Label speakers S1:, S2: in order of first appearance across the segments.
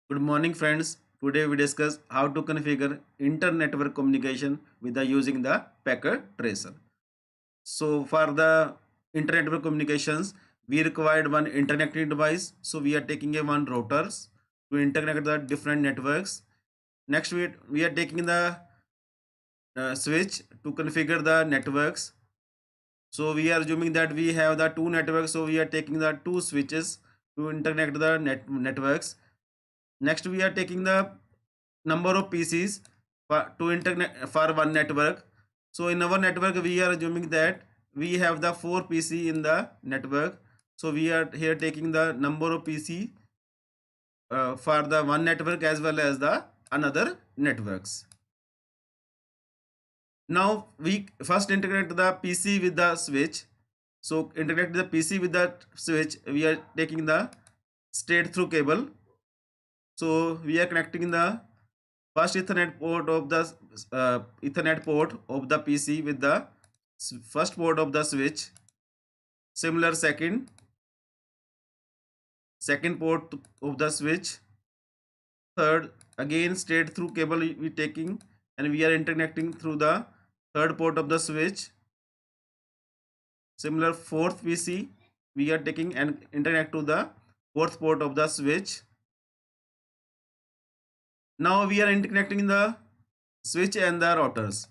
S1: Good morning, friends. Today we discuss how to configure inter-network communication with the using the packet tracer. So for the inter-network communications, we required one interconnecting device. So we are taking a one routers to interconnect the different networks. Next, we are taking the switch to configure the networks. So we are assuming that we have the two networks. So we are taking the two switches to interconnect the networks. Next, we are taking the number of PCs to internet for one network. So in our network, we are assuming that we have the four PC in the network. So we are here taking the number of PC for the one network as well as the another networks. Now we first integrate the PC with the switch. So integrate the PC with the switch. We are taking the straight through cable. So we are connecting the first Ethernet port of the Ethernet port of the PC with the first port of the switch. Similar second port of the switch. Third, again straight through cable we taking and we are interconnecting through the third port of the switch. Similar fourth PC we are taking and interconnect to the fourth port of the switch. Now we are interconnecting the switch and the routers.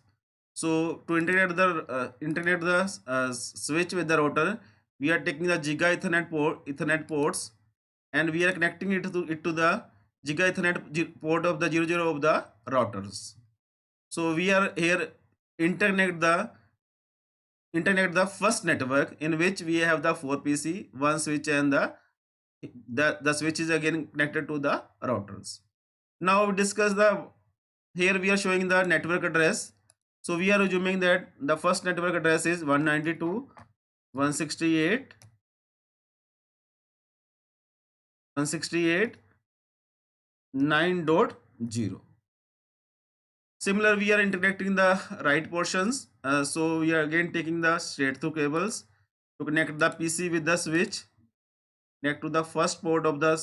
S1: So to integrate the switch with the router, we are taking the Giga Ethernet ports, and we are connecting it to the Giga Ethernet port of the 00 of the routers. So we are here interconnect the interconnect the first network in which we have the 4 PC, one switch, and the switch is again connected to the routers. Now we discuss the here we are showing the network address. So we are assuming that the first network address is 192.168.168 9.0. Similar, we are integrating the right portions. So we are again taking the straight through cables to connect the PC with the switch. Connect to the first port of the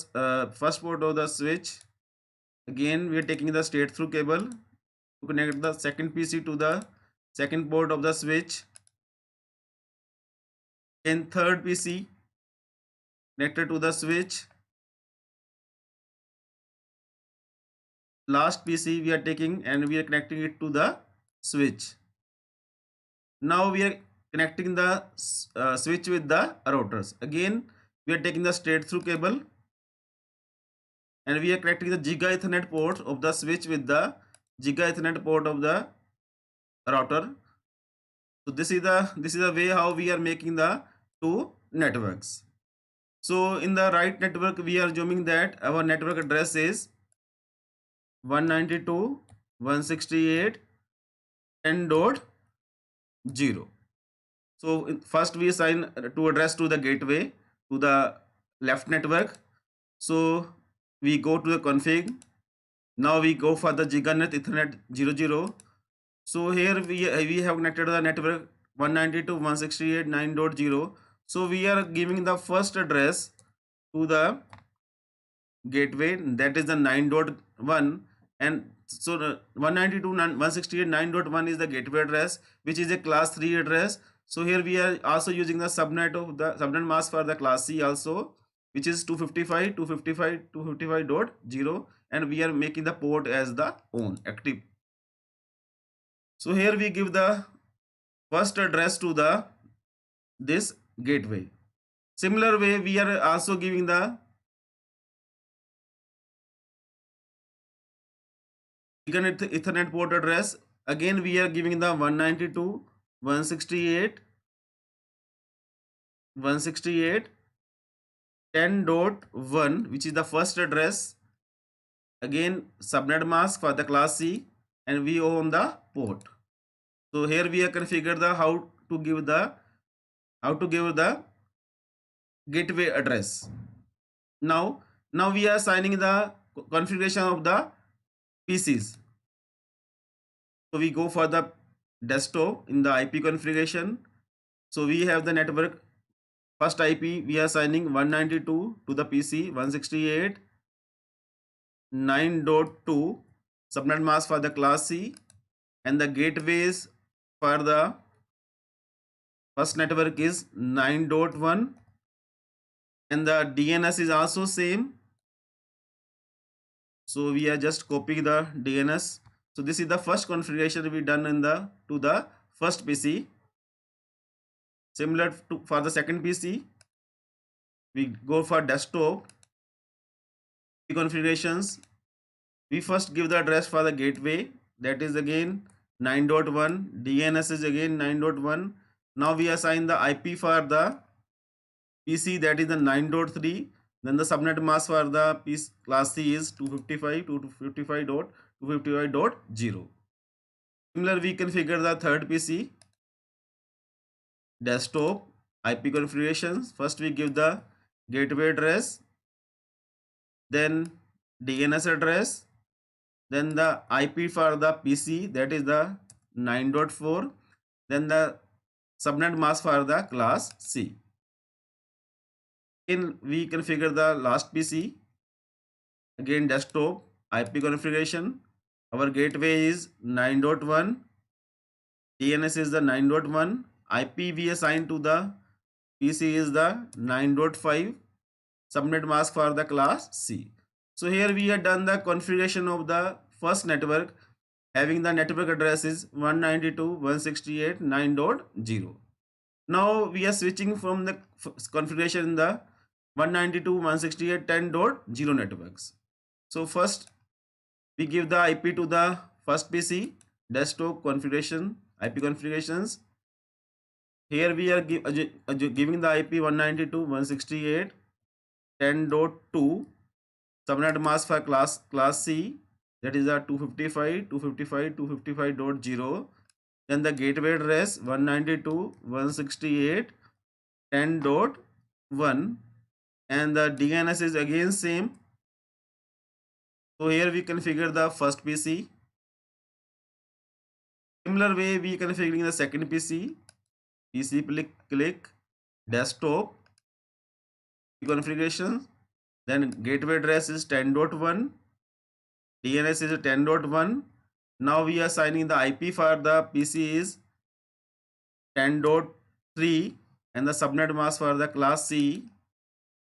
S1: switch. Again, we are taking the straight through cable to connect the second PC to the second port of the switch. And third PC connected to the switch. Last PC we are taking and we are connecting it to the switch. Now we are connecting the switch with the routers. Again, we are taking the straight through cable and we are connecting the Giga Ethernet port of the switch with the Giga Ethernet port of the router. So this is the way how we are making the two networks. So in the right network, we are assuming that our network address is 192.168.10.0. So first we assign to address to the gateway to the left network. So we go to the config. Now we go for the GigaNet Ethernet 00. So here we have connected the network 192.168.9.0. So we are giving the first address to the gateway, that is the 9.1, and so the 192.168.9.1 is the gateway address, which is a class 3 address. So here we are also using the subnet mask for the class C also, which is 255.255.0, and we are making the port as the on active. So here we give the first address to the this gateway. Similar way we are also giving the Ethernet port address. Again we are giving the 192.168.168 10.1, which is the first address. Again subnet mask for the class C, and we own the port. So here we are configured the how to give the gateway address. Now we are assigning the configuration of the PCs. So we go for the desktop in the IP configuration. So we have the network first IP, we are assigning 192 to the PC 168 9.2 subnet mask for the class C, and the gateways for the first network is 9.1, and the DNS is also same. So we are just copying the DNS. So this is the first configuration we done in the to the first PC. Similar to for the second PC, we go for desktop configurations. We first give the address for the gateway, that is again 9.1, DNS is again 9.1. Now we assign the IP for the PC, that is the 9.3. Then the subnet mask for the PC class C is 255.255.255.0. Similar, we configure the third PC desktop IP configurations. First we give the gateway address, then DNS address, then the IP for the PC, that is the 9.4, then the subnet mask for the class C. Again we configure the last PC, again desktop IP configuration. Our gateway is 9.1, DNS is the 9.1, IP we assign to the PC is the 9.5, subnet mask for the class C. So here we have done the configuration of the first network, having the network address is 192.168.9.0. Now we are switching from the configuration in the 192.168.10.0 networks. So first we give the IP to the first PC, desktop configuration, IP configurations. Here we are giving the IP 192.168.10.2, subnet mask for class C, that is a 255.255.255.0. Then the gateway address 192.168.10.1, and the DNS is again same. So here we configure the first PC. Similar way we configuring the second PC. PC click desktop configuration. Then gateway address is 10.1, DNS is 10.1. Now we are assigning the IP for the PC is 10.3 and the subnet mask for the class C.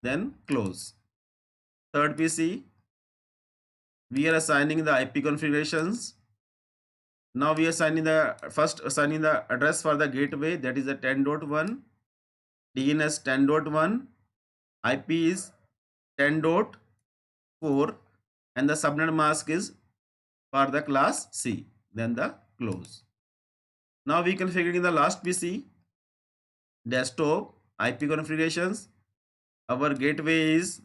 S1: Then close. Third PC, we are assigning the IP configurations. Now we are assigning the address for the gateway, that is a 10.1, DNS 10.1, IP is 10.4, and the subnet mask is for the class C. Then the close. Now we configuring the last PC, desktop IP configurations. Our gateway is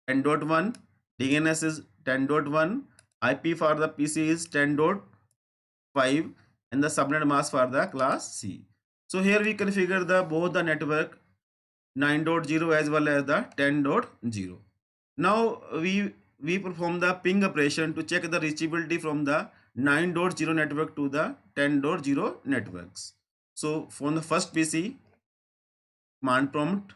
S1: 10.1, DNS is 10.1, IP for the PC is 10.5, and the subnet mask for the class C. So here we configure the both the network 9.0 as well as the 10.0. Now we perform the ping operation to check the reachability from the 9.0 network to the 10.0 networks. So from the first PC, command prompt,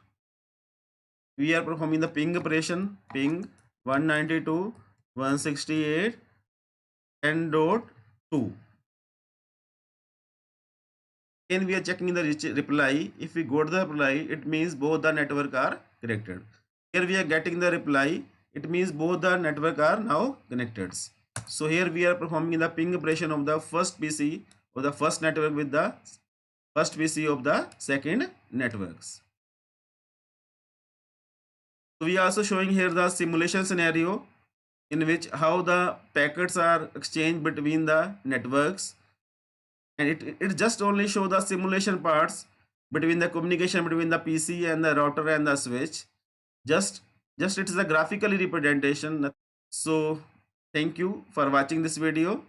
S1: we are performing the ping operation, ping 192.168.10.2. Again we are checking the reply. If we go to the reply, it means both the network are connected. Here we are getting the reply, it means both the network are now connected. So here we are performing the ping operation of the first PC or the first network with the first PC of the second networks. So we are also showing here the simulation scenario in which how the packets are exchanged between the networks, and it just only show the simulation parts between the communication between the PC and the router and the switch. Just it is a graphically representation. So thank you for watching this video.